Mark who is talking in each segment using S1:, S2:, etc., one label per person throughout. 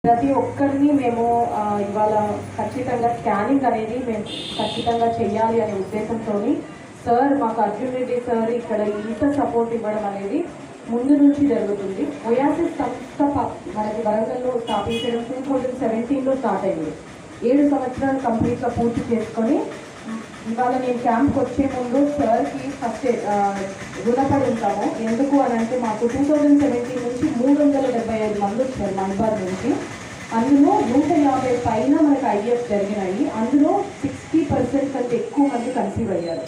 S1: ప్రతి ఒక్కరిని మేము ఇవాళ ఖచ్చితంగా స్కానింగ్ అనేది మేము ఖచ్చితంగా చేయాలి అనే ఉద్దేశంతో సార్ మాకు అర్జున్ రెడ్డి సార్ ఇక్కడ ఇంత సపోర్ట్ ఇవ్వడం అనేది ముందు నుంచి జరుగుతుంది. ఒయాసిస్ సంస్థ మనకి వరంగల్లో స్థాపించడం 2017లో స్టార్ట్ అయింది. 7 సంవత్సరాలు కంప్లీట్గా పూర్తి చేసుకొని ఇవాళ నేను క్యాంప్కి వచ్చే ముందు సార్కి ఫస్ట్ రుణపడి ఉంటాము. ఎందుకు అని అంటే మాకు 2017 నుంచి 375 మంది వచ్చారు మణిపాల్ నుంచి. అందులో 150 పైన మనకు ఐఎఫ్ జరిగినాయి. అందులో 60% కంటే ఎక్కువ మంది కన్సీవ్ అయ్యారు.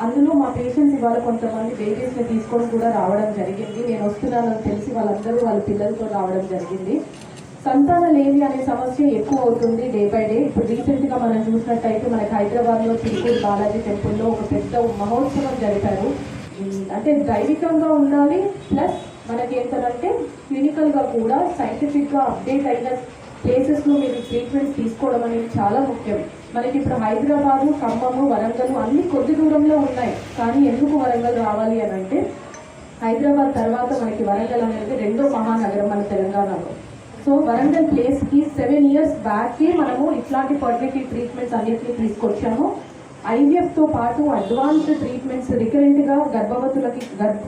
S1: అందులో మా పేషెంట్స్ ఇవాళ కొంతమంది బేబీస్ని తీసుకొని కూడా రావడం జరిగింది. నేను వస్తున్నానని తెలిసి వాళ్ళందరూ వాళ్ళ పిల్లలతో రావడం జరిగింది. సంతాన లేమి అనే సమస్య ఎక్కువ అవుతుంది డే బై డే. ఇప్పుడు రీసెంట్గా మనం చూసినట్టయితే మనకి హైదరాబాద్లో చిరుకూరు బాలాజీ టెంపుల్లో ఒక పెద్ద మహోత్సవం జరిపారు. అంటే దైవికంగా ఉండాలి, ప్లస్ మనకి ఏంటంటే క్లినికల్గా కూడా సైంటిఫిక్గా అప్డేట్ అయిన ప్లేసెస్లో మీరు ట్రీట్మెంట్ తీసుకోవడం అనేది చాలా ముఖ్యం. మనకి ఇప్పుడు హైదరాబాదు, ఖమ్మము, వరంగల్ అన్ని కొద్ది దూరంలో ఉన్నాయి. కానీ ఎందుకు వరంగల్ రావాలి అని అంటే హైదరాబాద్ తర్వాత మనకి వరంగల్ అనేది 2వ మహానగరం మన తెలంగాణలో. సో వరంగల్ ప్లేస్కి 7 years బ్యాక్కి మనము ఇట్లాంటి ఫర్టిలిటీ ట్రీట్మెంట్స్ అన్నిటినీ తీసుకొచ్చాము. ఐవీఎఫ్తో పాటు అడ్వాన్స్డ్ ట్రీట్మెంట్స్ రికరెంట్గా గర్భవతులకి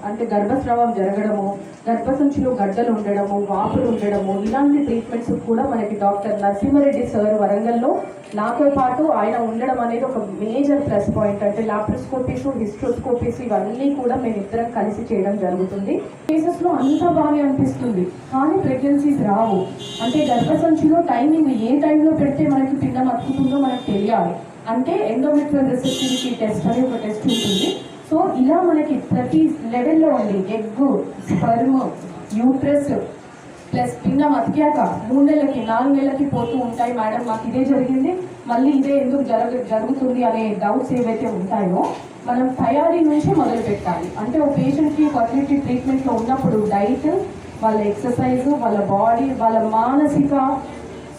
S1: అంటే గర్భస్రావం జరగడము, గర్భసంచిలో గడ్డలు ఉండడము, వాపులు ఉండడము, ఇలాంటి ట్రీట్మెంట్స్ కూడా మనకి డాక్టర్ నరసింహారెడ్డి సార్ వరంగల్లో నాతో పాటు ఆయన ఉండడం అనేది ఒక మేజర్ ప్లస్ పాయింట్. అంటే లాప్రోస్కోపీస్, హిస్ట్రోస్కోపీస్ ఇవన్నీ కూడా మేము ఇద్దరం కలిసి చేయడం జరుగుతుంది. కేసెస్లో అంతా బాగా అనిపిస్తుంది, కానీ ప్రెగ్నెన్సీస్ రావు. అంటే గర్భసంచిలో టైమింగ్ ఏ టైంలో పెడితే మనకి పిండం అతుకుతుందో మనకు తెలియాలి. అంటే ఎండోమెట్రియల్ రిసెప్టివిటీ టెస్ట్ అని ఒక టెస్ట్ ఉంటుంది. సో ఇలా మనకి ప్రతి లెవెల్లో ఉంది. ఎగ్, స్పర్మ్, యూట్రస్ ప్లస్ పిండం అతికాక 3 నెలలకి 4 నెలలకి పోతూ ఉంటాయి. మేడం మాకు ఇదే జరిగింది, మళ్ళీ ఇదే ఎందుకు జరుగుతుంది అనే డౌట్స్ ఏవైతే ఉంటాయో మనం తయారీ నుంచి మొదలు పెట్టాలి. అంటే ఒక పేషెంట్కి ఫర్టిలిటీ ట్రీట్మెంట్లో ఉన్నప్పుడు డైట్, వాళ్ళ ఎక్సర్సైజ్, వాళ్ళ బాడీ, వాళ్ళ మానసిక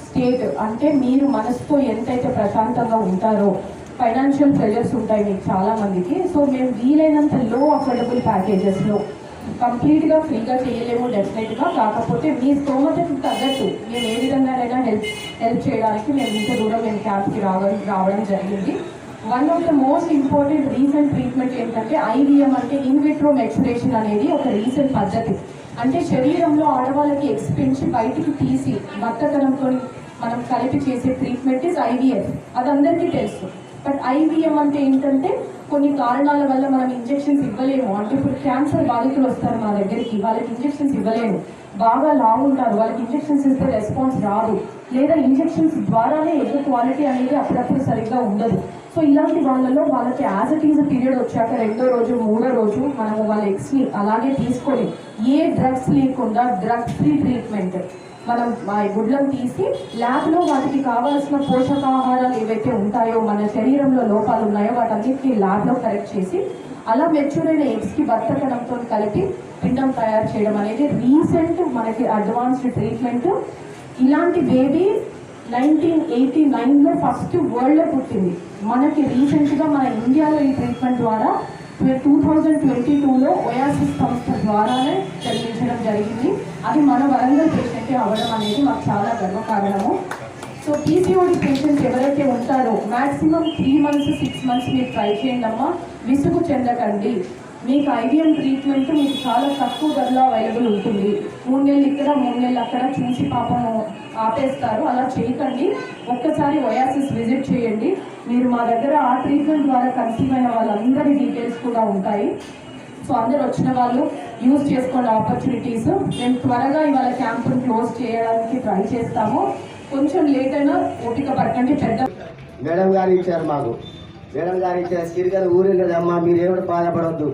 S1: స్టేట్, అంటే మీరు మనసుతో ఎంతైతే ప్రశాంతంగా ఉంటారో. ఫైనాన్షియల్ ప్రెజర్స్ ఉంటాయి మీకు చాలా మందికి. సో మేము వీలైనంత లో అఫోర్డబుల్ ప్యాకేజెస్లో కంప్లీట్గా ఫ్రీగా చేయలేము డెఫినెట్గా. కాకపోతే మీ స్తోమతకు తగ్గట్టు మేము ఏ విధంగానైనా హెల్ప్ చేయడానికి మేము ఇంత దూరం మేము క్యాంప్కి రావడం జరిగింది. One of the most important recent treatment ఏంటంటే ఐవీఎం, అంటే ఇన్విట్రో మెచ్యురేషన్ అనేది ఒక రీసెంట్ పద్ధతి. అంటే శరీరంలో ఆడవాళ్ళకి ఎగ్స్ పెంచి బయటికి తీసి బత్తకనంతో మనం కలిపి చేసే ట్రీట్మెంట్ ఇస్ ఐవీఎఫ్. అది అందరికీ తెలుసు. బట్ ఐవీఎం అంటే ఏంటంటే కొన్ని కారణాల వల్ల మనం ఇంజెక్షన్స్ ఇవ్వలేము. అంటే ఇప్పుడు క్యాన్సర్ బాధితులు వస్తారు మా దగ్గరికి, వాళ్ళకి ఇంజెక్షన్స్ ఇవ్వలేము. బాగా లావు ఉంటారు, వాళ్ళకి ఇంజెక్షన్స్ ఇస్తే రెస్పాన్స్ రాదు, లేదా ఇంజెక్షన్స్ ద్వారానే ఎగ్ క్వాలిటీ అనేది అప్పుడప్పుడు సరిగ్గా ఉండదు. సో ఇలాంటి వాళ్ళకి యాజ్ ఇట్ ఈజ్ పీరియడ్ వచ్చాక 2వ రోజు 3వ రోజు మనము వాళ్ళ ఎగ్స్ని అలాగే తీసుకొని ఏ డ్రగ్స్ లేకుండా డ్రగ్ ఫ్రీ ట్రీట్మెంట్ మనం గుడ్లను తీసి ల్యాబ్లో వాటికి కావాల్సిన పోషకాహారాలు ఏవైతే ఉంటాయో, మన శరీరంలో లోపాలు ఉన్నాయో వాటన్నిటిని ల్యాబ్లో కరెక్ట్ చేసి అలా మెచ్యూర్ అయిన ఎగ్స్కి బత్తకణంతో కలిపి పిండం తయారు చేయడం అనేది రీసెంట్ మనకి అడ్వాన్స్డ్ ట్రీట్మెంట్. ఇలాంటి బేబీ 1989లో ఫస్ట్ వరల్డ్లో పుట్టింది. మనకి రీసెంట్గా మన ఇండియాలో ఈ ట్రీట్మెంట్ ద్వారా 2022లో ఒయాసిస్ సంస్థ ద్వారానే జన్మించడం జరిగింది. అది మన వరంగల్ పేషెంటే అవ్వడం అనేది మాకు చాలా గర్వకారణము. సో పీసీఓడి పేషెంట్స్ ఎవరైతే ఉంటారో మ్యాక్సిమం 3 months 6 months మీరు ట్రై చేయండి అమ్మా, విసుగు చెందకండి. మీకు ఐవీఎం ట్రీట్మెంట్ మీకు చాలా తక్కువ ధరలో అవైలబుల్ ఉంటుంది. 3 నెలలు ఇక్కడ 3 నెలలు అక్కడ చూసి పాపము ఆపేస్తారు. అలా చేయకండి. ఒక్కసారి ఒయాసిస్ విజిట్ చేయండి. మీరు మా దగ్గర ఆ ట్రీట్మెంట్ ద్వారా కన్సీవ్ అయిన వాళ్ళందరి డీటెయిల్స్ కూడా ఉంటాయి. సో అందరు వచ్చిన వాళ్ళు యూజ్ చేసుకోండి ఆపర్చునిటీస్. మేము త్వరగా ఇవాళ క్యాంపును క్లోజ్ చేయడానికి ట్రై చేస్తాము. కొంచెం లేట్ అయినా ఓపిక పట్టండి. పెద్ద
S2: మేడం గారు ఇచ్చారు, మాకు మేడం గారు ఇచ్చారు. సిరిగల ఊరే కదమ్మా, మీరు ఏమిటి బాధపడవద్దు.